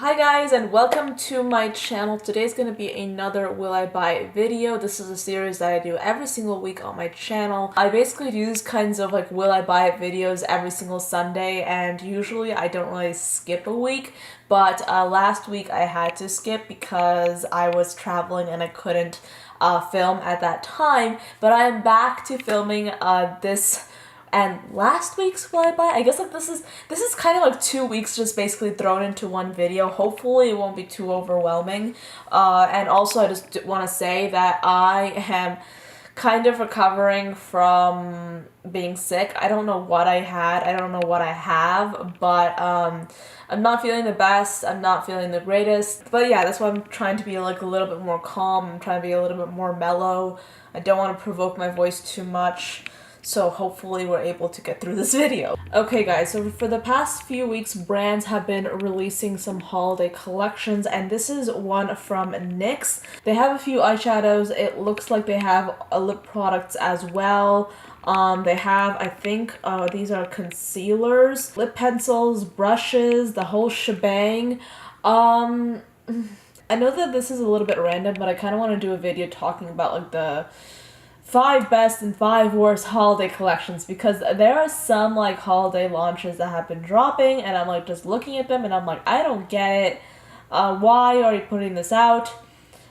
Hi guys and welcome to my channel. Today's gonna be another Will I Buy video. This is a series that I do every single week on my channel. I basically do these kinds of like Will I Buy It videos every single Sunday, and usually I don't really skip a week, but last week I had to skip because I was traveling and I couldn't film at that time. But I'm back to filming this and last week's Will I Buy. I guess like this is kind of like 2 weeks just basically thrown into one video. Hopefully it won't be too overwhelming. And also I just want to say that I am kind of recovering from being sick. I don't know what I had. I don't know what I have, but I'm not feeling the best. I'm not feeling the greatest. But yeah, that's why I'm trying to be like a little bit more calm. I'm trying to be a little bit more mellow. I don't want to provoke my voice too much. So hopefully we're able to get through this video. Okay guys, so for the past few weeks, brands have been releasing some holiday collections, and this is one from NYX. They have a few eyeshadows. It looks like they have lip products as well. They have, I think, these are concealers, lip pencils, brushes, the whole shebang. I know that this is a little bit random, but I kind of want to do a video talking about like the 5 best and 5 worst holiday collections, because there are some like holiday launches that have been dropping and I'm like just looking at them and I'm like, I don't get it. Why are you putting this out?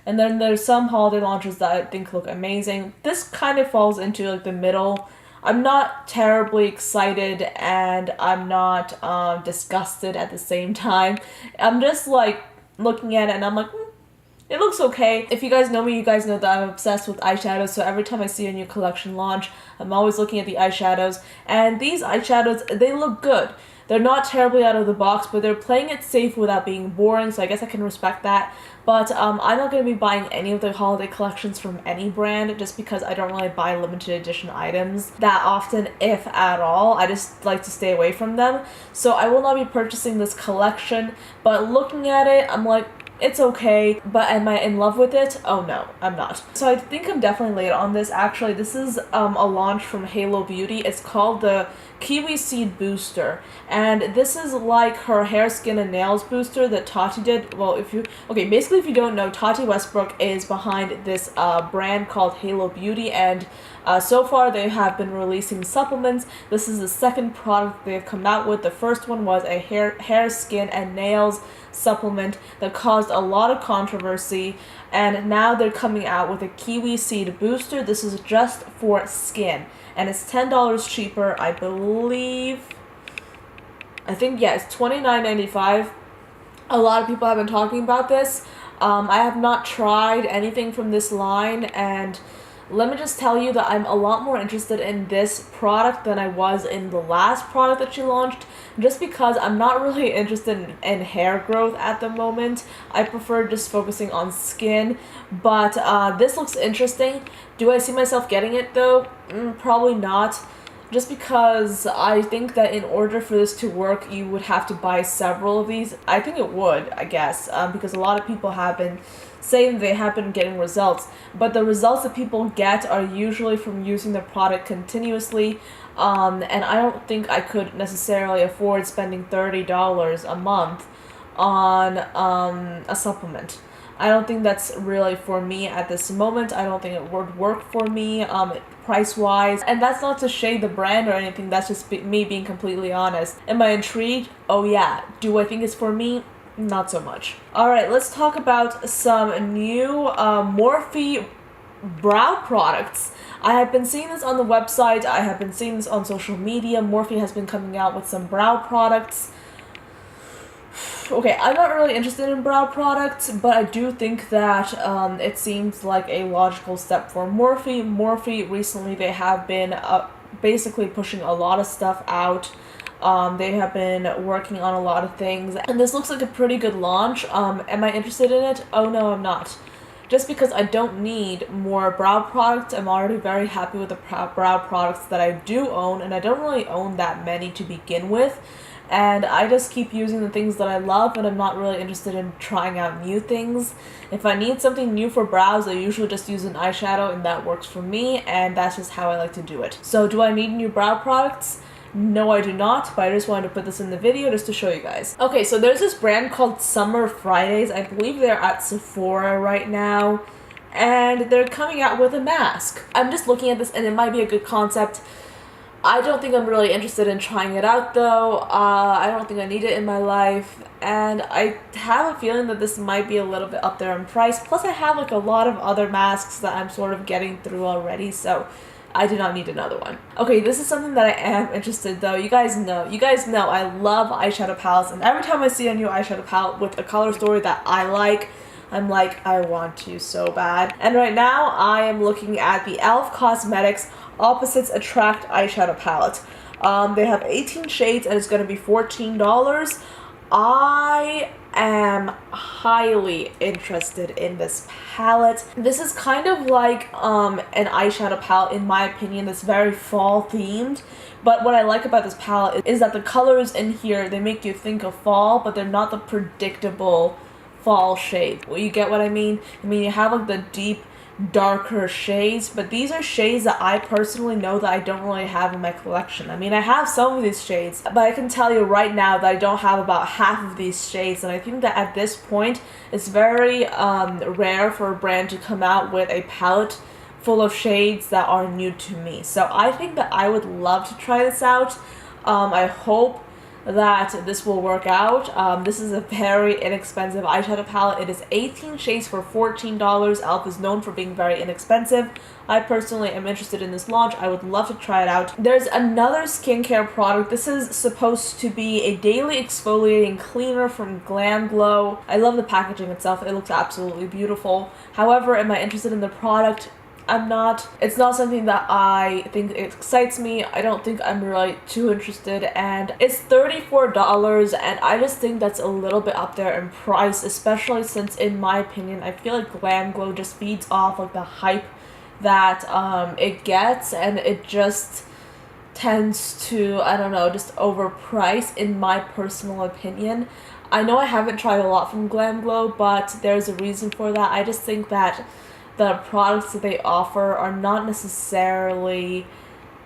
And then there's some holiday launches that I think look amazing. This kind of falls into like the middle. I'm not terribly excited and I'm not disgusted at the same time. I'm just like looking at it and I'm like, it looks okay. If you guys know me, you guys know that I'm obsessed with eyeshadows, so every time I see a new collection launch, I'm always looking at the eyeshadows. And these eyeshadows, they look good. They're not terribly out of the box, but they're playing it safe without being boring, so I guess I can respect that. But I'm not going to be buying any of the holiday collections from any brand, just because I don't really buy limited edition items that often, if at all. I just like to stay away from them. So I will not be purchasing this collection, but looking at it, I'm like, it's okay, but am I in love with it? Oh no, I'm not. So I think I'm definitely late on this. Actually, this is a launch from Halo Beauty. It's called the Kiwi Seed Booster, and this is like her hair, skin, and nails booster that Tati did. Well, basically if you don't know, Tati Westbrook is behind this brand called Halo Beauty, and so far they have been releasing supplements. This is the second product they've come out with. The first one was a hair, skin, and nails supplement that caused a lot of controversy, and now they're coming out with a Kiwi Seed Booster. This is just for skin, and it's $10 cheaper, I believe. I think, yeah, it's $29.95. A lot of people have been talking about this. I have not tried anything from this line, and let me just tell you that I'm a lot more interested in this product than I was in the last product that she launched, just because I'm not really interested in hair growth at the moment. I prefer just focusing on skin, but this looks interesting. Do I see myself getting it though? Probably not. Just because I think that in order for this to work, you would have to buy several of these. I think it would, I guess, because a lot of people have been saying they have been getting results, but the results that people get are usually from using the product continuously, and I don't think I could necessarily afford spending $30 a month on a supplement. I don't think that's really for me at this moment. I don't think it would work for me price-wise. And that's not to shade the brand or anything. That's just me being completely honest. Am I intrigued? Oh yeah. Do I think it's for me? Not so much. Alright, let's talk about some new Morphe brow products. I have been seeing this on the website. I have been seeing this on social media. Morphe has been coming out with some brow products. Okay, I'm not really interested in brow products, but I do think that it seems like a logical step for Morphe. Morphe recently, they have been basically pushing a lot of stuff out. They have been working on a lot of things, and this looks like a pretty good launch. Am I interested in it? Oh no, I'm not. Just because I don't need more brow products. I'm already very happy with the brow products that I do own, and I don't really own that many to begin with. And I just keep using the things that I love, and I'm not really interested in trying out new things. If I need something new for brows, I usually just use an eyeshadow, and that works for me, and that's just how I like to do it. So do I need new brow products? No, I do not, but I just wanted to put this in the video just to show you guys. Okay, so there's this brand called Summer Fridays. I believe they're at Sephora right now, and they're coming out with a mask. I'm just looking at this, and it might be a good concept. I don't think I'm really interested in trying it out though. I don't think I need it in my life, and I have a feeling that this might be a little bit up there in price. Plus I have like a lot of other masks that I'm sort of getting through already, so I do not need another one. Okay, this is something that I am interested though. You guys know I love eyeshadow palettes, and every time I see a new eyeshadow palette with a color story that I like, I'm like, I want to so bad. And right now I am looking at the e.l.f. Cosmetics Opposites Attract eyeshadow palette. They have 18 shades and it's going to be $14. I am highly interested in this palette. This is kind of like an eyeshadow palette, in my opinion, that's very fall themed. But what I like about this palette is that the colors in here, they make you think of fall, but they're not the predictable fall shades. Well, you get what I mean? I mean, you have like the deep, darker shades, but these are shades that I personally know that I don't really have in my collection. I mean, I have some of these shades, but I can tell you right now that I don't have about half of these shades, and I think that at this point it's very rare for a brand to come out with a palette full of shades that are new to me. So I think that I would love to try this out. I hope that this will work out. This is a very inexpensive eyeshadow palette. It is 18 shades for $14. e.l.f. is known for being very inexpensive. I personally am interested in this launch. I would love to try it out. There's another skincare product. This is supposed to be a daily exfoliating cleaner from Glam Glow. I love the packaging itself. It looks absolutely beautiful. However, am I interested in the product? I'm not. It's not something that I think excites me. I don't think I'm really too interested, and it's $34, and I just think that's a little bit up there in price, especially since, in my opinion, I feel like Glam Glow just feeds off like the hype that it gets, and it just tends to, I don't know, just overprice, in my personal opinion. I know I haven't tried a lot from Glam Glow, but there's a reason for that. I just think that the products that they offer are not necessarily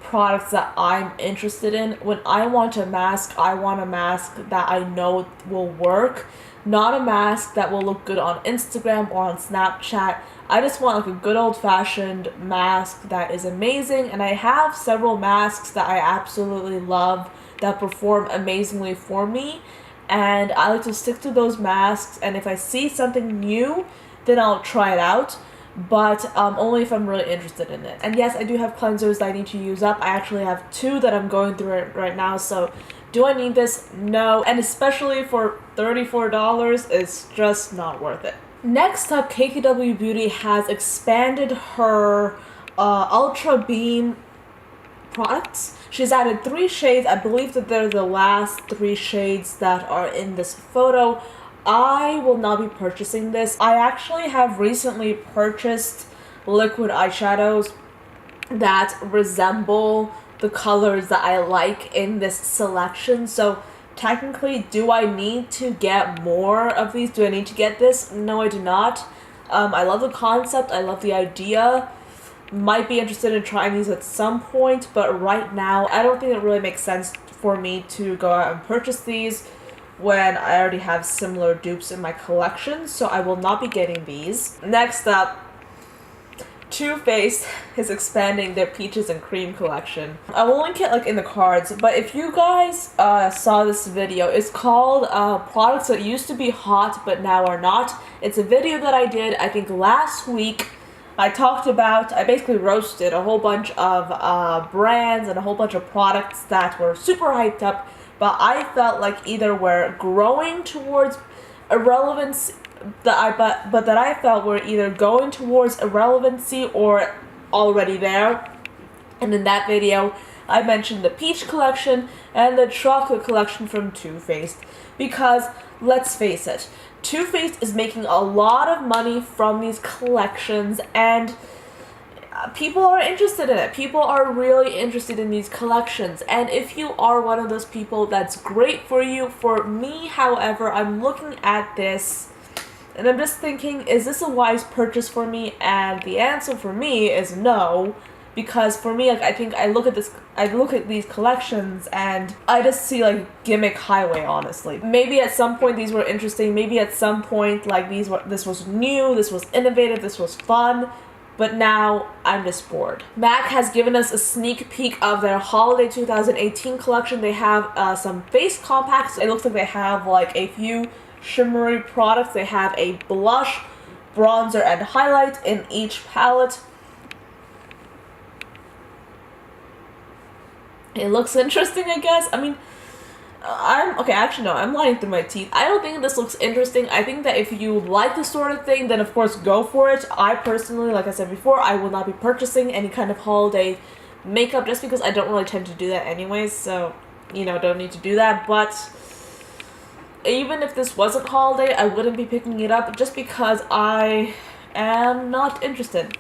products that I'm interested in. When I want a mask, I want a mask that I know will work, not a mask that will look good on Instagram or on Snapchat. I just want like a good old-fashioned mask that is amazing, and I have several masks that I absolutely love that perform amazingly for me, and I like to stick to those masks, and if I see something new, then I'll try it out. But only if I'm really interested in it. And yes, I do have cleansers that I need to use up. I actually have 2 that I'm going through it right now, so do I need this? No. And especially for $34, it's just not worth it. Next up, KKW Beauty has expanded her Ultra Beam products. She's added 3 shades. I believe that they're the last 3 shades that are in this photo. I will not be purchasing this. I actually have recently purchased liquid eyeshadows that resemble the colors that I like in this selection. So technically, do I need to get more of these? Do I need to get this? No, I do not. I love the concept. I love the idea. Might be interested in trying these at some point, but right now, I don't think it really makes sense for me to go out and purchase these when I already have similar dupes in my collection, so I will not be getting these. Next up, Too Faced is expanding their Peaches and Cream collection. I will link it like in the cards, but if you guys saw this video, it's called Products That Used to Be Hot But Now Are Not. It's a video that I did, I think last week. I basically roasted a whole bunch of brands and a whole bunch of products that were super hyped up, but I felt like either we're growing towards irrelevancy, that I felt were either going towards irrelevancy or already there. And in that video, I mentioned the Peach collection and the Chocolate collection from Too Faced, because let's face it, Too Faced is making a lot of money from these collections, and people are interested in it. People are really interested in these collections, and if you are one of those people, that's great for you. For me, however, I'm looking at this and I'm just thinking, is this a wise purchase for me? And the answer for me is no, because for me, like, I think I look at these collections and I just see like gimmick highway, honestly. Maybe at some point these were interesting, maybe at some point like this was new, this was innovative, this was fun, but now I'm just bored. MAC has given us a sneak peek of their holiday 2018 collection. They have some face compacts. It looks like they have like a few shimmery products. They have a blush, bronzer, and highlight in each palette. It looks interesting, I guess. I mean, I'm lying through my teeth. I don't think this looks interesting. I think that if you like this sort of thing, then of course go for it. I personally, like I said before, I will not be purchasing any kind of holiday makeup just because I don't really tend to do that anyways, so, you know, don't need to do that. But even if this wasn't holiday, I wouldn't be picking it up just because I am not interested.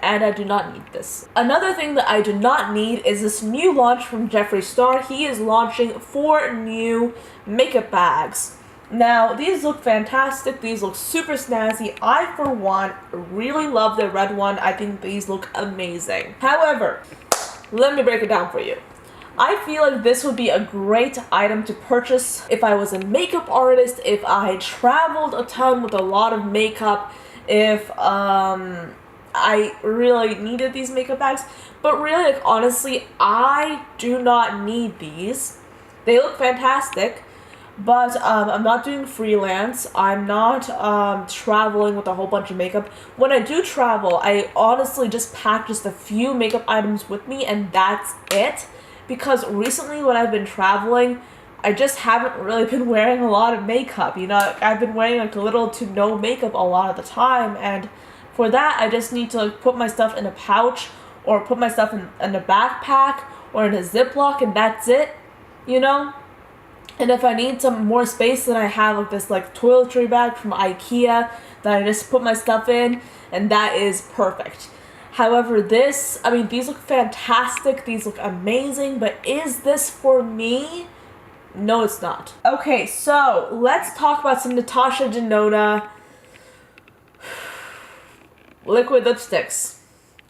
And I do not need this. Another thing that I do not need is this new launch from Jeffree Star. He is launching 4 new makeup bags. Now, these look fantastic. These look super snazzy. I, for one, really love the red one. I think these look amazing. However, let me break it down for you. I feel like this would be a great item to purchase if I was a makeup artist, if I traveled a ton with a lot of makeup, if, I really needed these makeup bags, but really, like, honestly, I do not need these. They look fantastic, but I'm not doing freelance. I'm not traveling with a whole bunch of makeup. When I do travel, I honestly just pack just a few makeup items with me, and that's it. Because recently, when I've been traveling, I just haven't really been wearing a lot of makeup. You know, I've been wearing like little to no makeup a lot of the time, and for that, I just need to like, put my stuff in a pouch or put my stuff in a backpack or in a Ziploc, and that's it, you know? And if I need some more space, then I have like this like toiletry bag from IKEA that I just put my stuff in, and that is perfect. However, these look fantastic, these look amazing, but is this for me? No, it's not. Okay, so let's talk about some Natasha Denona liquid lipsticks.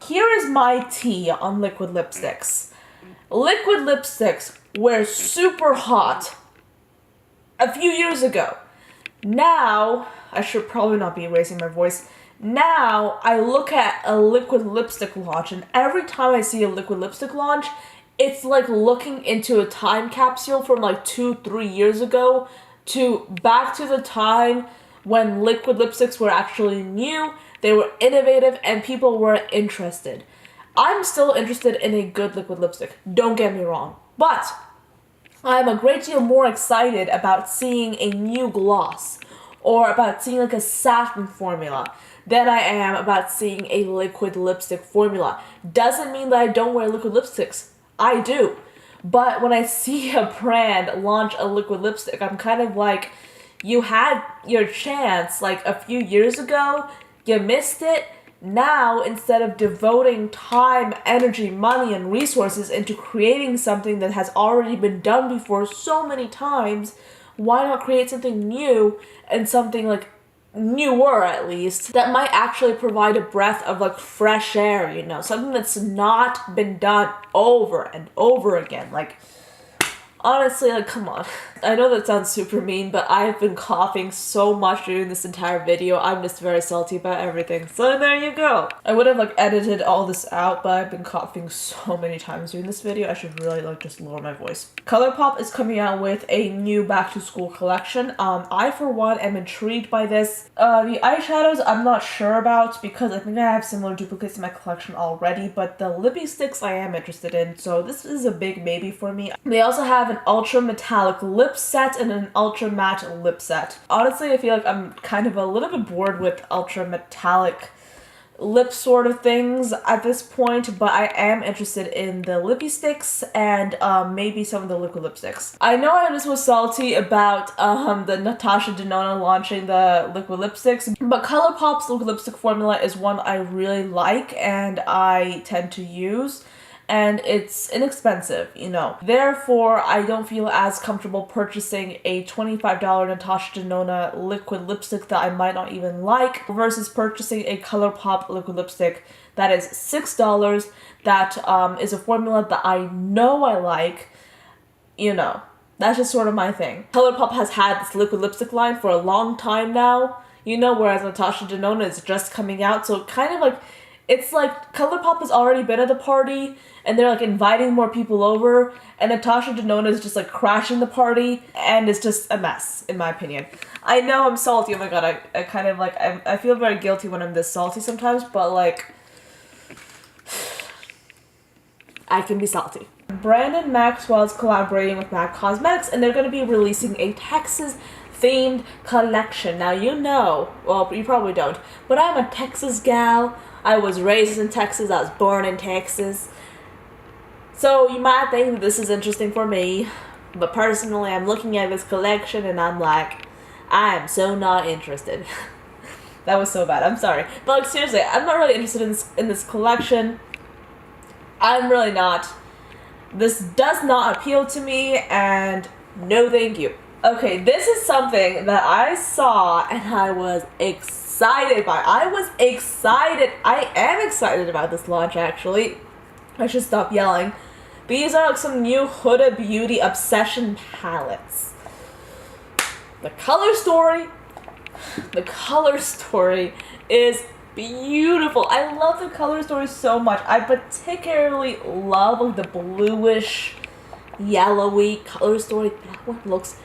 Here is my tea on liquid lipsticks. Liquid lipsticks were super hot a few years ago. Now, I should probably not be raising my voice. Now, I look at a liquid lipstick launch, and every time I see a liquid lipstick launch, it's like looking into a time capsule from like 2-3 years ago to back to the time when liquid lipsticks were actually new, they were innovative, and people were interested. I'm still interested in a good liquid lipstick, don't get me wrong, but I'm a great deal more excited about seeing a new gloss or about seeing like a satin formula than I am about seeing a liquid lipstick formula. Doesn't mean that I don't wear liquid lipsticks. I do. But when I see a brand launch a liquid lipstick, I'm kind of like, you had your chance like a few years ago, you missed it. Now, instead of devoting time, energy, money, and resources into creating something that has already been done before so many times, why not create something new and something like newer at least that might actually provide a breath of like fresh air, you know, something that's not been done over and over again. Like, honestly, like, come on. I know that sounds super mean, but I've been coughing so much during this entire video. I'm just very salty about everything. So there you go. I would have like edited all this out, but I've been coughing so many times during this video. I should really like just lower my voice. ColourPop is coming out with a new back to school collection. I for one am intrigued by this. The eyeshadows I'm not sure about because I think I have similar duplicates in my collection already, but the lippy sticks I am interested in, so this is a big maybe for me. They also have an ultra metallic lip set and an ultra matte lip set. Honestly, I feel like I'm kind of a little bit bored with ultra metallic lip sort of things at this point, but I am interested in the lippy sticks and maybe some of the liquid lipsticks. I know I just was salty about the Natasha Denona launching the liquid lipsticks, but ColourPop's liquid lipstick formula is one I really like and I tend to use. and it's inexpensive, you know. Therefore, I don't feel as comfortable purchasing a $25 Natasha Denona liquid lipstick that I might not even like versus purchasing a ColourPop liquid lipstick that is $6 that is a formula that I know I like, you know. That's just sort of my thing. ColourPop has had this liquid lipstick line for a long time now, you know, whereas Natasha Denona is just coming out, so kind of like, it's like ColourPop has already been at the party, and they're like inviting more people over, and Natasha Denona is just like crashing the party, and it's just a mess, in my opinion. I know I'm salty, oh my god, I kind of like, I feel very guilty when I'm this salty sometimes, but like, I can be salty. Brandon Maxwell is collaborating with MAC Cosmetics, and they're going to be releasing a Texas-themed collection. Now, you know, well, you probably don't, but I'm a Texas gal. I was raised in Texas. I was born in Texas. So you might think that this is interesting for me, but personally, I'm looking at this collection, and I'm like, I am so not interested. That was so bad. I'm sorry. But like, seriously, I'm not really interested in this collection. I'm really not. This does not appeal to me, and no thank you. Okay, this is something that I saw and I was excited by. I am excited about this launch, actually. I should stop yelling. These are like some new Huda Beauty Obsession palettes. The color story is beautiful. I love the color story so much. I particularly love like the bluish, yellowy color story. That one looks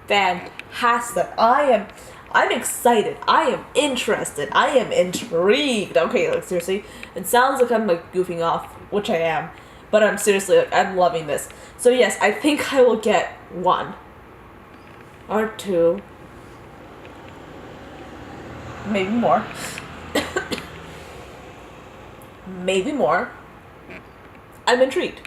fantastic. I'm excited. I am interested. I am intrigued. Okay, like seriously, it sounds like I'm like goofing off, which I am, but I'm seriously like I'm loving this. So yes, I think I will get one or two, maybe more. Maybe more. I'm intrigued.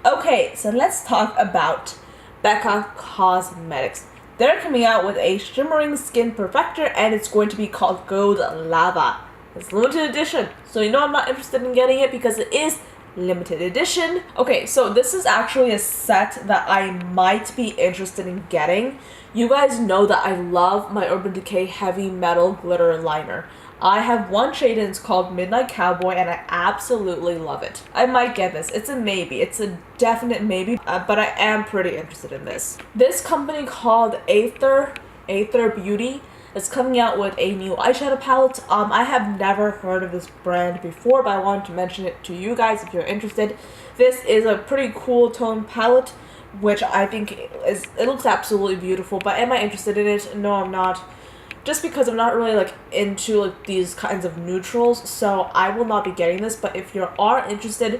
Okay, so let's talk about Becca Cosmetics. They're coming out with a shimmering skin perfector, and it's going to be called Gold Lava. It's limited edition, so you know I'm not interested in getting it because it is limited edition. Okay, so this is actually a set that I might be interested in getting. You guys know that I love my Urban Decay Heavy Metal Glitter Liner. I have one shade and it's called Midnight Cowboy, and I absolutely love it. I might get this. It's a maybe. It's a definite maybe, but I am pretty interested in this. This company called Aether Beauty is coming out with a new eyeshadow palette. I have never heard of this brand before, but I wanted to mention it to you guys if you're interested. This is a pretty cool tone palette, which I think it looks absolutely beautiful, but am I interested in it? No, I'm not. Just because I'm not really like into like these kinds of neutrals, so I will not be getting this. But if you are interested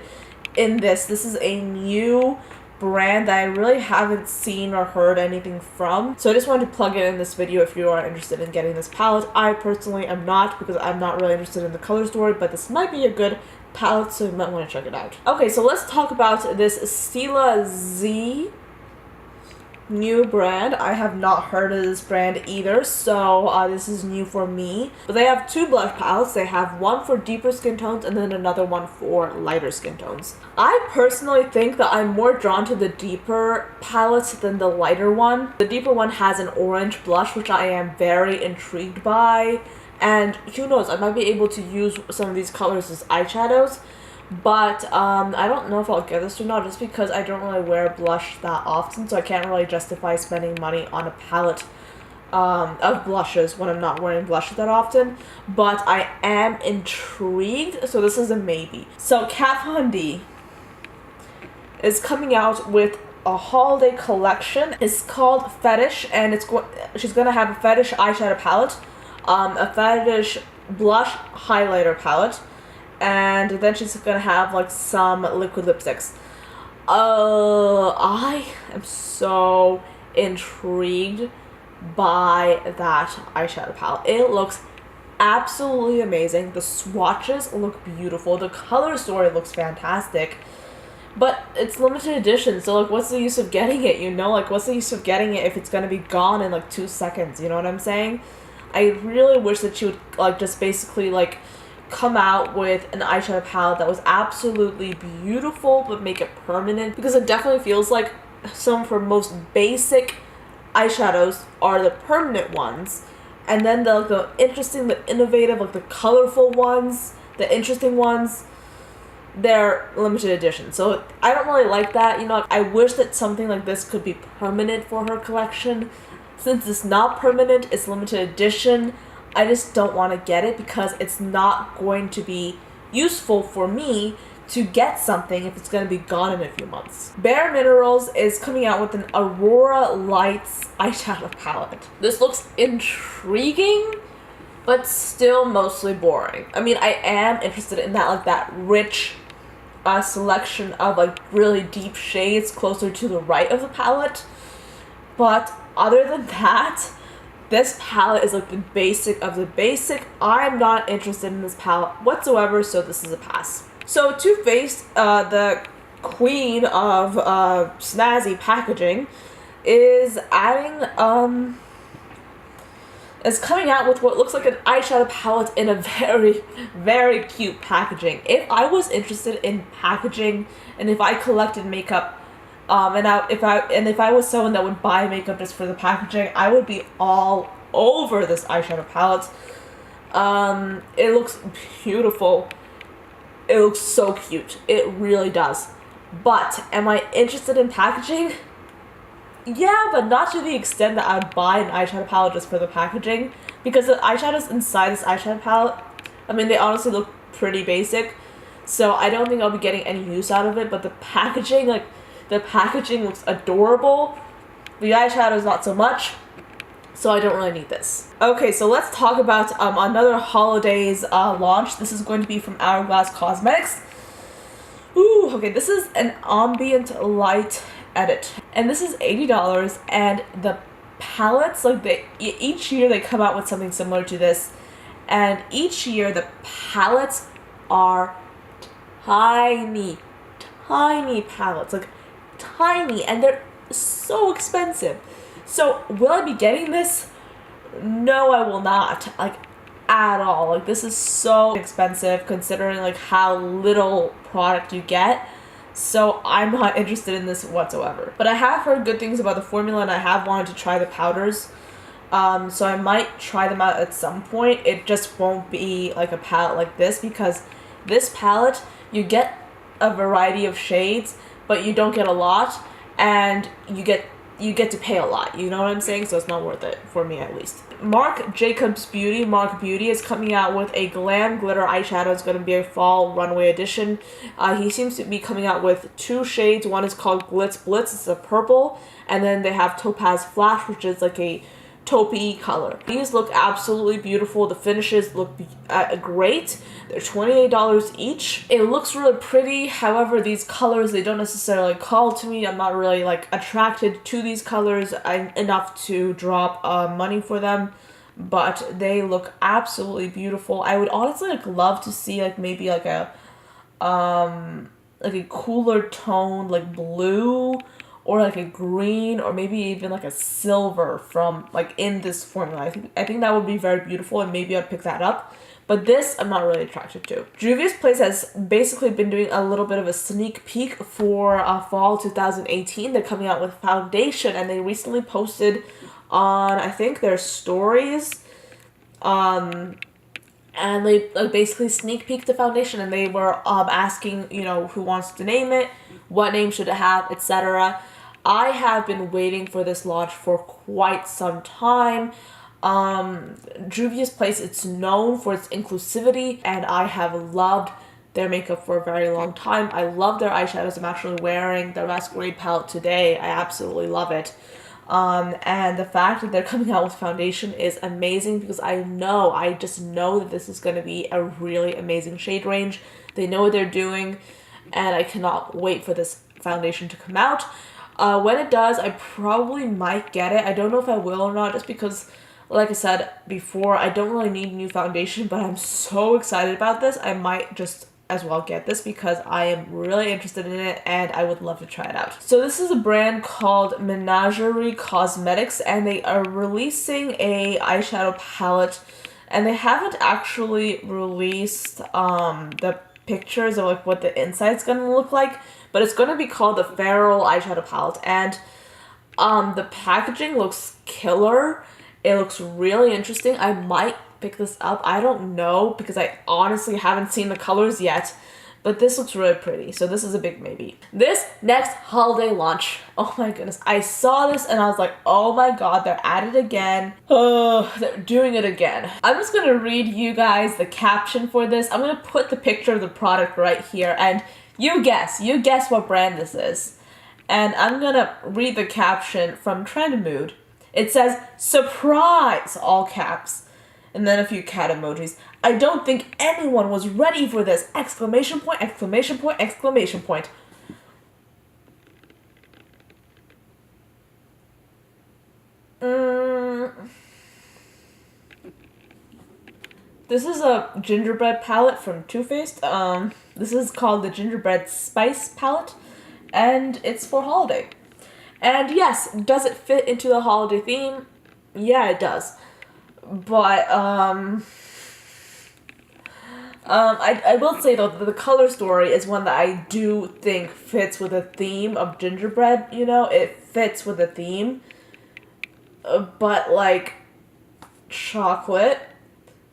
in this is a new brand that I really haven't seen or heard anything from. So I just wanted to plug it in this video if you are interested in getting this palette. I personally am not, because I'm not really interested in the color story, but this might be a good palette, so you might want to check it out. Okay, so let's talk about this Stila Z new brand. I have not heard of this brand either, so this is new for me. But they have two blush palettes. They have one for deeper skin tones and then another one for lighter skin tones. I personally think that I'm more drawn to the deeper palette than the lighter one. The deeper one has an orange blush, which I am very intrigued by, and who knows, I might be able to use some of these colors as eyeshadows. But I don't know if I'll get this or not, just because I don't really wear blush that often, so I can't really justify spending money on a palette of blushes when I'm not wearing blushes that often. But I am intrigued, so this is a maybe. So Kat Von D is coming out with a holiday collection. It's called Fetish, and she's gonna have a fetish eyeshadow palette, a fetish blush highlighter palette, and then she's gonna have like some liquid lipsticks. I am so intrigued by that eyeshadow palette. It looks absolutely amazing. The swatches look beautiful. The color story looks fantastic. But it's limited edition, so like what's the use of getting it, you know? Like what's the use of getting it if it's gonna be gone in like 2 seconds, you know what I'm saying? I really wish that she would like just basically like come out with an eyeshadow palette that was absolutely beautiful but make it permanent, because it definitely feels like some of her most basic eyeshadows are the permanent ones, and then the interesting, the innovative, like the colorful ones, the interesting ones, they're limited edition. So I don't really like that. You know, I wish that something like this could be permanent for her collection. Since it's not permanent, it's limited edition, I just don't want to get it because it's not going to be useful for me to get something if it's going to be gone in a few months. Bare Minerals is coming out with an Aurora Lights eyeshadow palette. This looks intriguing, but still mostly boring. I mean, I am interested in that, like that rich selection of like really deep shades closer to the right of the palette. But other than that, this palette is like the basic of the basic. I'm not interested in this palette whatsoever, so this is a pass. So Too Faced, the queen of snazzy packaging, is adding is coming out with what looks like an eyeshadow palette in a very, very cute packaging. If I was interested in packaging and if I collected makeup, if I was someone that would buy makeup just for the packaging, I would be all over this eyeshadow palette. It looks beautiful. It looks so cute. It really does. But am I interested in packaging? Yeah, but not to the extent that I would buy an eyeshadow palette just for the packaging. Because the eyeshadows inside this eyeshadow palette, I mean, they honestly look pretty basic. So I don't think I'll be getting any use out of it. But the packaging, like, the packaging looks adorable. The eyeshadows not so much. So I don't really need this. Okay, so let's talk about another holidays launch. This is going to be from Hourglass Cosmetics. Ooh, okay, this is an ambient light edit, and this is $80, and the palettes, like each year they come out with something similar to this, and each year the palettes are tiny palettes, like tiny, and they're so expensive. So will I be getting this? No, I will not, like at all. Like, this is so expensive considering like how little product you get. So I'm not interested in this whatsoever. But I have heard good things about the formula, and I have wanted to try the powders. So I might try them out at some point. It just won't be like a palette like this, because this palette, you get a variety of shades, but you don't get a lot, and you get to pay a lot, you know what I'm saying? So it's not worth it, for me at least. Marc Jacobs Beauty, Marc Beauty, is coming out with a glam glitter eyeshadow. It's going to be a fall runway edition. He seems to be coming out with two shades. One is called Glitz Blitz, it's a purple, and then they have Topaz Flash, which is like a taupey color. These look absolutely beautiful. The finishes look great. They're $28 each. It looks really pretty. However, these colors, they don't necessarily call to me. I'm not really like attracted to these colors enough to drop money for them, but they look absolutely beautiful. I would honestly like love to see like maybe like a cooler tone, like blue, or like a green, or maybe even like a silver from like in this formula. I think that would be very beautiful, and maybe I'd pick that up. But this, I'm not really attracted to. Juvia's Place has basically been doing a little bit of a sneak peek for fall 2018. They're coming out with foundation, and they recently posted on, I think, their stories, and they like basically sneak peeked the foundation, and they were asking, you know, who wants to name it, what name should it have, etc. I have been waiting for this launch for quite some time. Juvia's Place, it's known for its inclusivity, and I have loved their makeup for a very long time. I love their eyeshadows. I'm actually wearing their Masquerade palette today. I absolutely love it. And the fact that they're coming out with foundation is amazing, because I just know that this is going to be a really amazing shade range. They know what they're doing, and I cannot wait for this foundation to come out. When it does, I probably might get it. I don't know if I will or not, just because, like I said before, I don't really need new foundation, but I'm so excited about this. I might just as well get this because I am really interested in it, and I would love to try it out. So this is a brand called Menagerie Cosmetics, and they are releasing a eyeshadow palette and they haven't actually released the pictures of like what the inside's gonna look like, but it's gonna be called the Feral Eyeshadow Palette, and the packaging looks killer. It looks really interesting. I might pick this up. I don't know because I honestly haven't seen the colors yet, but this looks really pretty. So this is a big maybe. This next holiday launch. Oh my goodness. I saw this and I was like, oh my god, they're at it again. Oh, they're doing it again. I'm just gonna read you guys the caption for this. I'm gonna put the picture of the product right here and you guess what brand this is. And I'm gonna read the caption from Trend Mood. It says, surprise, all caps. And then a few cat emojis. I don't think anyone was ready for this! Exclamation point, exclamation point, exclamation point. This is a gingerbread palette from Too Faced. This is called the Gingerbread Spice palette, and it's for holiday. And yes, does it fit into the holiday theme? Yeah, it does. But, I will say though, the color story is one that I do think fits with the theme of gingerbread, you know? It fits with the theme. But, like, chocolate,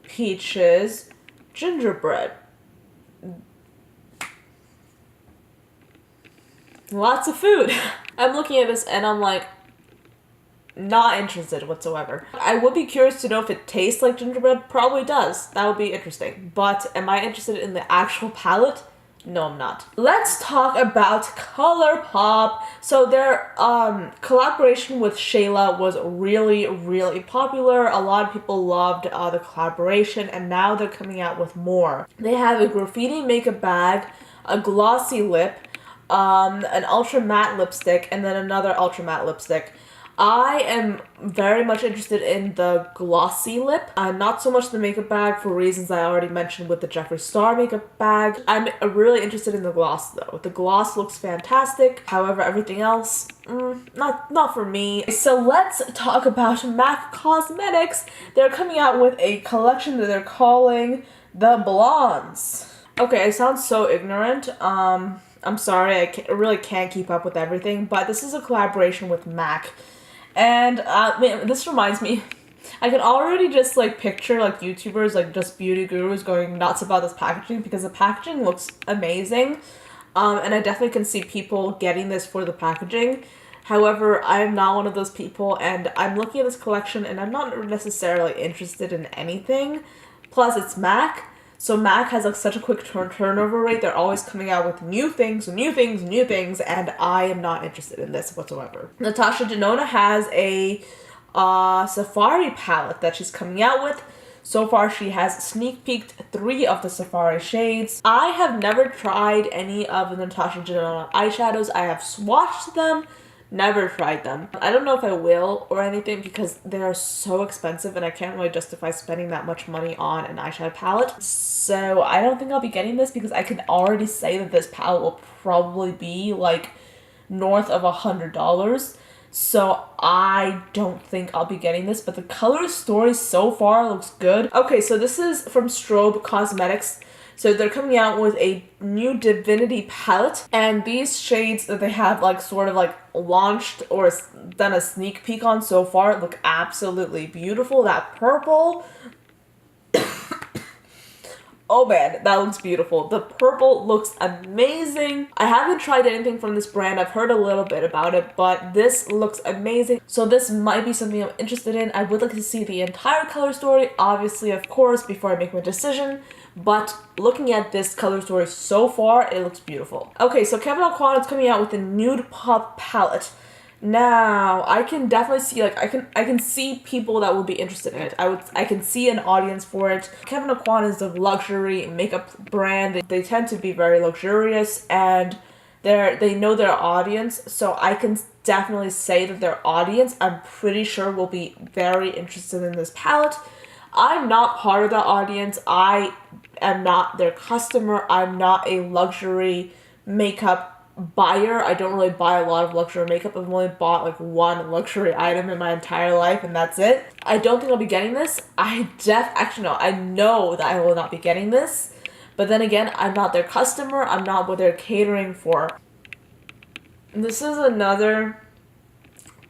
peaches, gingerbread. Lots of food. I'm looking at this and I'm like, not interested whatsoever. I would be curious to know if it tastes like gingerbread. Probably does. That would be interesting. But am I interested in the actual palette? No, I'm not. Let's talk about ColourPop. So their collaboration with Shayla was really, really popular. A lot of people loved the collaboration, and now they're coming out with more. They have a graffiti makeup bag, a glossy lip, an ultra matte lipstick, and then another ultra matte lipstick. I am very much interested in the glossy lip, not so much the makeup bag for reasons I already mentioned with the Jeffree Star makeup bag. I'm really interested in the gloss though. The gloss looks fantastic, however everything else, not for me. So let's talk about MAC Cosmetics. They're coming out with a collection that they're calling the Blondes. Okay, I sound so ignorant. I'm sorry, I really can't keep up with everything, but this is a collaboration with MAC. And man, this reminds me, I can already just like picture like YouTubers, like just beauty gurus going nuts about this packaging because the packaging looks amazing. And I definitely can see people getting this for the packaging. However, I'm not one of those people, and I'm looking at this collection and I'm not necessarily interested in anything. Plus it's MAC. So MAC has like such a quick turnover rate. They're always coming out with new things, and I am not interested in this whatsoever. Natasha Denona has a Safari palette that she's coming out with. So far, she has sneak peeked 3 of the Safari shades. I have never tried any of the Natasha Denona eyeshadows. I have swatched them. Never tried them. I don't know if I will or anything because they're so expensive and I can't really justify spending that much money on an eyeshadow palette. So I don't think I'll be getting this because I can already say that this palette will probably be like north of $100. So I don't think I'll be getting this, but the color story so far looks good. Okay, so this is from Strobe Cosmetics. So they're coming out with a new Divinity palette, and these shades that they have like sort of like launched or done a sneak peek on so far look absolutely beautiful. That purple, oh man, that looks beautiful. The purple looks amazing. I haven't tried anything from this brand. I've heard a little bit about it, but this looks amazing. So this might be something I'm interested in. I would like to see the entire color story, obviously, of course, before I make my decision. But looking at this color story so far, it looks beautiful. Okay, so Kevyn Aucoin is coming out with a nude pop palette. Now, I can definitely see, like, I can see people that will be interested in it. I can see an audience for it. Kevyn Aucoin is a luxury makeup brand. They tend to be very luxurious, and they know their audience, so I can definitely say that their audience, I'm pretty sure, will be very interested in this palette. I'm not part of the audience. I am not their customer. I'm not a luxury makeup buyer. I don't really buy a lot of luxury makeup. I've only bought like one luxury item in my entire life, and that's it. I don't think I'll be getting this. Actually no, I know that I will not be getting this. But then again, I'm not their customer. I'm not what they're catering for. This is another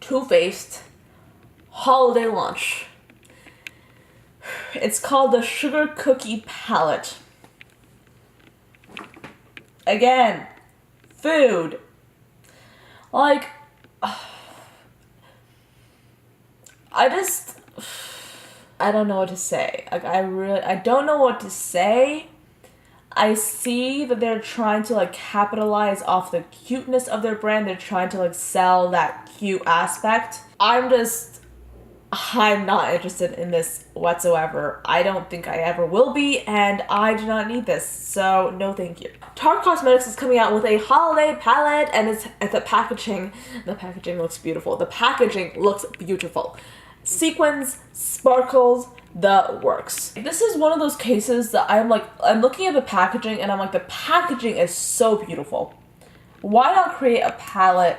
Too Faced holiday launch. It's called the Sugar Cookie Palette. Again, food. Like, I don't know what to say. Like, I don't know what to say. I see that they're trying to like capitalize off the cuteness of their brand. They're trying to like sell that cute aspect. I'm not interested in this whatsoever. I don't think I ever will be, and I do not need this, so no thank you. Tarte Cosmetics is coming out with a holiday palette, and it's the packaging looks beautiful. The packaging looks beautiful. Sequins, sparkles, the works. This is one of those cases that I'm looking at the packaging and I'm like, the packaging is so beautiful. Why not create a palette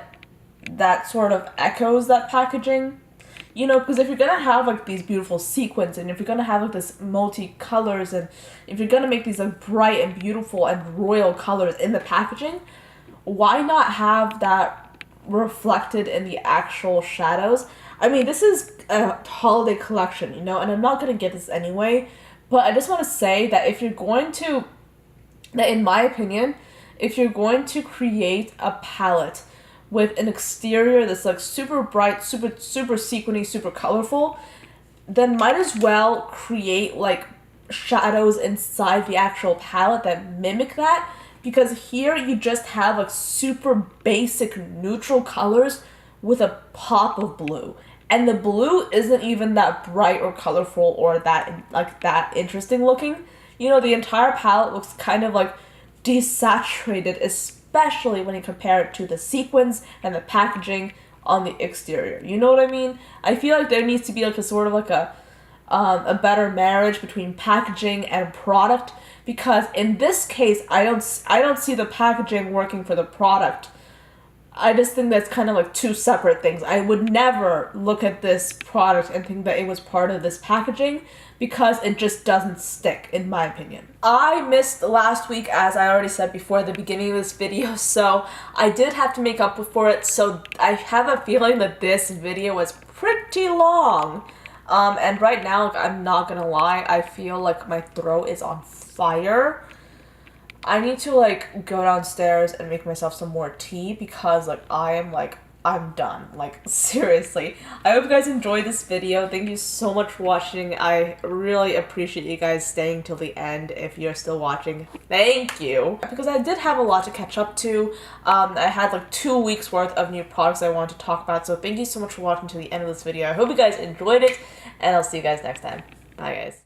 that sort of echoes that packaging? You know, because if you're gonna have like these beautiful sequins, and if you're gonna have like this multi-colors, and if you're gonna make these like bright and beautiful and royal colors in the packaging, why not have that reflected in the actual shadows? I mean, this is a holiday collection, you know, and I'm not gonna get this anyway, but I just want to say that in my opinion, if you're going to create a palette with an exterior that's like super bright, super sequiny, super colorful, then might as well create like shadows inside the actual palette that mimic that, because here you just have like super basic neutral colors with a pop of blue, and the blue isn't even that bright or colorful or that interesting looking. You know, the entire palette looks kind of like desaturated, especially when you compare it to the sequins and the packaging on the exterior. You know what I mean? I feel like there needs to be like a sort of like a better marriage between packaging and product, because in this case I don't see the packaging working for the product. I just think that's kind of like two separate things. I would never look at this product and think that it was part of this packaging, because it just doesn't stick, in my opinion. I missed last week, as I already said before the beginning of this video, so I did have to make up for it, so I have a feeling that this video was pretty long. And right now, like, I'm not gonna lie, I feel like my throat is on fire. I need to like go downstairs and make myself some more tea, because like I'm done. Like, seriously. I hope you guys enjoyed this video. Thank you so much for watching. I really appreciate you guys staying till the end if you're still watching. Thank you. Because I did have a lot to catch up to. I had like 2 weeks worth of new products I wanted to talk about. So thank you so much for watching to the end of this video. I hope you guys enjoyed it, and I'll see you guys next time. Bye guys.